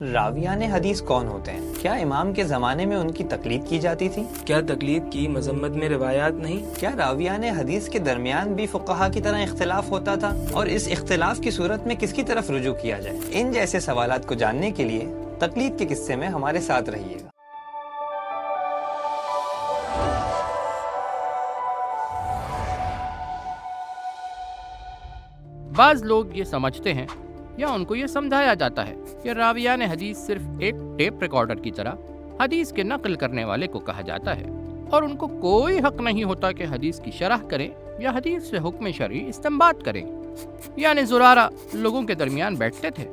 راویان حدیث کون ہوتے ہیں؟ کیا امام کے زمانے میں ان کی تقلید کی جاتی تھی؟ کیا تقلید کی مذمت میں روایات نہیں؟ کیا راویان حدیث کے درمیان بھی فقہا کی طرح اختلاف ہوتا تھا؟ اور اس اختلاف کی صورت میں کس کی طرف رجوع کیا جائے؟ ان جیسے سوالات کو جاننے کے لیے تقلید کے قصے میں ہمارے ساتھ رہیے گا۔ بعض لوگ یہ سمجھتے ہیں یا ان کو یہ سمجھایا جاتا ہے کہ راویان حدیث صرف ایک ٹیپ ریکارڈر کی طرح حدیث کے نقل کرنے والے کو کہا جاتا ہے اور ان کو کوئی حق نہیں ہوتا کہ حدیث کی شرح کریں یا حدیث سے حکم شرعی استنباط کریں۔ یعنی زرارہ لوگوں کے درمیان بیٹھتے تھے،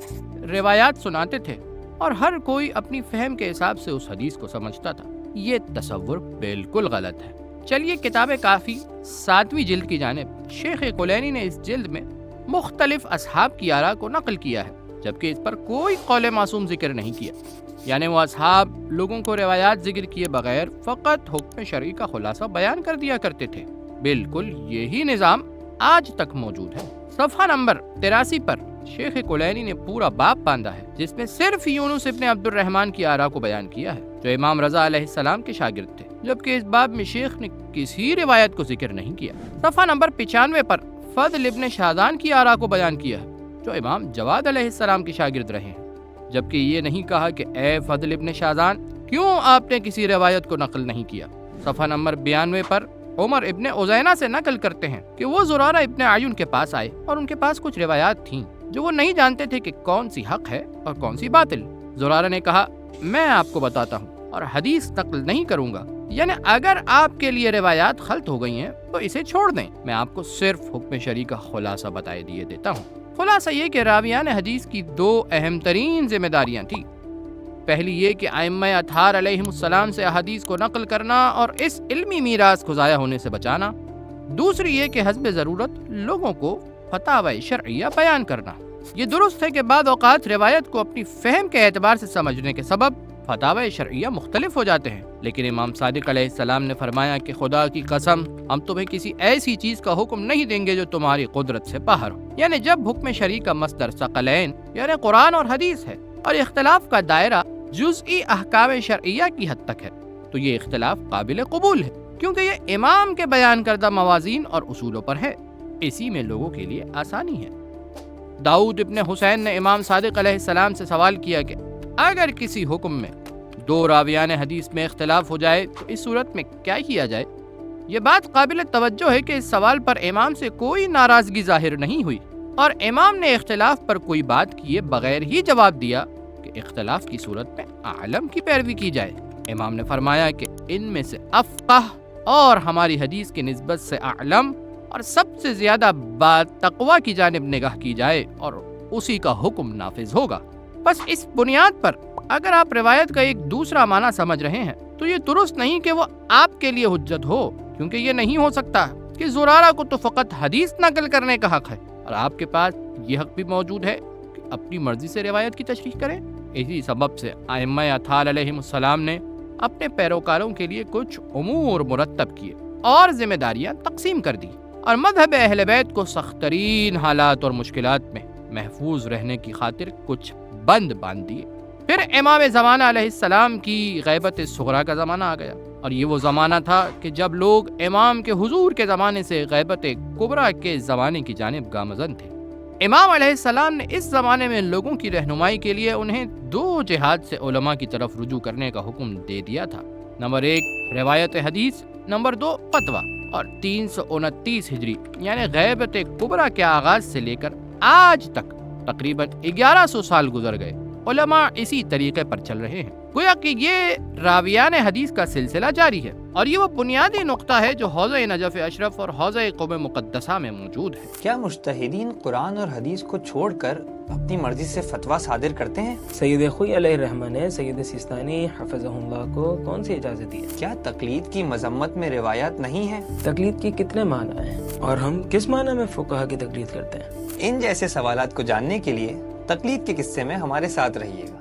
روایات سناتے تھے اور ہر کوئی اپنی فہم کے حساب سے اس حدیث کو سمجھتا تھا۔ یہ تصور بالکل غلط ہے۔ چلیے کتاب کافی 7ویں جلد کی جانب شیخ کلینی نے اس جلد میں مختلف اصحاب کی آراء کو نقل کیا ہے، جبکہ اس پر کوئی قول معصوم ذکر نہیں کیا۔ یعنی وہ اصحاب لوگوں کو روایات ذکر کیے بغیر فقط حکم شرعی کا خلاصہ بیان کر دیا کرتے تھے۔ بالکل یہی نظام آج تک موجود ہے۔ صفحہ نمبر 83 پر شیخ کلینی نے پورا باب باندھا ہے جس میں صرف یونس ابن عبد الرحمن کی آراء کو بیان کیا ہے، جو امام رضا علیہ السلام کے شاگرد تھے، جبکہ اس باب میں شیخ نے کسی روایت کو ذکر نہیں کیا۔ صفحہ نمبر 95 پر فضل ابن شاذان کی آراء کو بیان کیا ہے، جو امام جواد علیہ السلام کے شاگرد رہے ہیں، جبکہ یہ نہیں کہا کہ اے فضل ابن شاذان کیوں آپ نے کسی روایت کو نقل نہیں کیا۔ صفحہ نمبر 92 پر عمر ابن عزینہ سے نقل کرتے ہیں کہ وہ زرارہ ابن عیون کے پاس آئے اور ان کے پاس کچھ روایات تھیں جو وہ نہیں جانتے تھے کہ کون سی حق ہے اور کون سی باطل۔ زرارہ نے کہا میں آپ کو بتاتا ہوں اور حدیث نقل نہیں کروں گا، یعنی اگر آپ کے لیے روایات غلط ہو گئی ہیں تو اسے چھوڑ دیں، میں آپ کو صرف حکم شرعی کا خلاصہ بتائے دیے دیتا ہوں۔ خلاصہ یہ کہ راویان حدیث کی 2 اہم ترین ذمہ داریاں تھیں۔ پہلی یہ کہ ائمہ اطہار علیہم السلام سے احادیث کو نقل کرنا اور اس علمی میراث کو ضائع ہونے سے بچانا۔ دوسری یہ کہ حسب ضرورت لوگوں کو فتاوی شرعیہ بیان کرنا۔ یہ درست ہے کہ بعض اوقات روایت کو اپنی فہم کے اعتبار سے سمجھنے کے سبب فتاوی شرعیہ مختلف ہو جاتے ہیں، لیکن امام صادق علیہ السلام نے فرمایا کہ خدا کی قسم ہم تمہیں کسی ایسی چیز کا حکم نہیں دیں گے جو تمہاری قدرت سے باہر ہو۔ یعنی جب حکم شرعی کا مصدر ثقلین یعنی قرآن اور حدیث ہے اور اختلاف کا دائرہ جزئی احکام شرعیہ کی حد تک ہے تو یہ اختلاف قابل قبول ہے، کیونکہ یہ امام کے بیان کردہ موازین اور اصولوں پر ہے، اسی میں لوگوں کے لیے آسانی ہے۔ داؤد ابن حسین نے امام صادق علیہ السلام سے سوال کیا کہ اگر کسی حکم میں 2 راویان حدیث میں اختلاف ہو جائے تو اس صورت میں کیا کیا جائے؟ یہ بات قابل توجہ ہے کہ اس سوال پر امام سے کوئی ناراضگی ظاہر نہیں ہوئی اور امام نے اختلاف پر کوئی بات کیے بغیر ہی جواب دیا کہ اختلاف کی صورت میں عالم کی پیروی کی جائے۔ امام نے فرمایا کہ ان میں سے افقہ اور ہماری حدیث کی نسبت سے عالم اور سب سے زیادہ باتقویٰ کی جانب نگاہ کی جائے اور اسی کا حکم نافذ ہوگا۔ بس اس بنیاد پر اگر آپ روایت کا ایک دوسرا معنی سمجھ رہے ہیں تو یہ درست نہیں کہ وہ آپ کے لیے حجت ہو، کیونکہ یہ نہیں ہو سکتا کہ زرارہ کو تو فقط حدیث نقل کرنے کا حق ہے اور آپ کے پاس یہ حق بھی موجود ہے کہ اپنی مرضی سے روایت کی تشریح کریں۔ اسی سبب سے ائمہ اطہار علیہم السلام نے اپنے پیروکاروں کے لیے کچھ امور مرتب کیے اور ذمہ داریاں تقسیم کر دی اور مذہب اہل بیت کو سخت ترین حالات اور مشکلات میں محفوظ رہنے کی خاطر کچھ بند باندھ دیے۔ پھر امام زمانہ علیہ السلام کی غیبت صغریٰ کا زمانہ آ گیا اور یہ وہ زمانہ تھا کہ جب لوگ امام کے حضور کے زمانے سے غیبت کبریٰ کے زمانے کی جانب گامزن تھے۔ امام علیہ السلام نے اس زمانے میں لوگوں کی رہنمائی کے لیے انہیں 2 جہاد سے علماء کی طرف رجوع کرنے کا حکم دے دیا تھا۔ نمبر 1 روایت حدیث، نمبر 2 فتویٰ، اور 329 ہجری یعنی غیبت کبریٰ کے آغاز سے لے کر آج تک تقریباً 1100 سال گزر گئے، علماء اسی طریقے پر چل رہے ہیں۔ گویا کہ یہ راویان حدیث کا سلسلہ جاری ہے اور یہ وہ بنیادی نقطہ ہے جو حوضہ نجف اشرف اور حوضہ قم مقدسہ میں موجود ہے۔ کیا مجتہدین قرآن اور حدیث کو چھوڑ کر اپنی مرضی سے فتویٰ صادر کرتے ہیں؟ سید خوئی علیہ الرحمہ نے سید سیستانی حفظہ اللہ کو کون سی اجازت دی ہے؟ کیا تقلید کی مذمت میں روایات نہیں ہیں؟ تقلید کی کتنے معنی ہیں اور ہم کس معنی میں فقہا کی تقلید کرتے ہیں؟ ان جیسے سوالات کو جاننے کے لیے تقلید کے قصے میں ہمارے ساتھ رہیے گا۔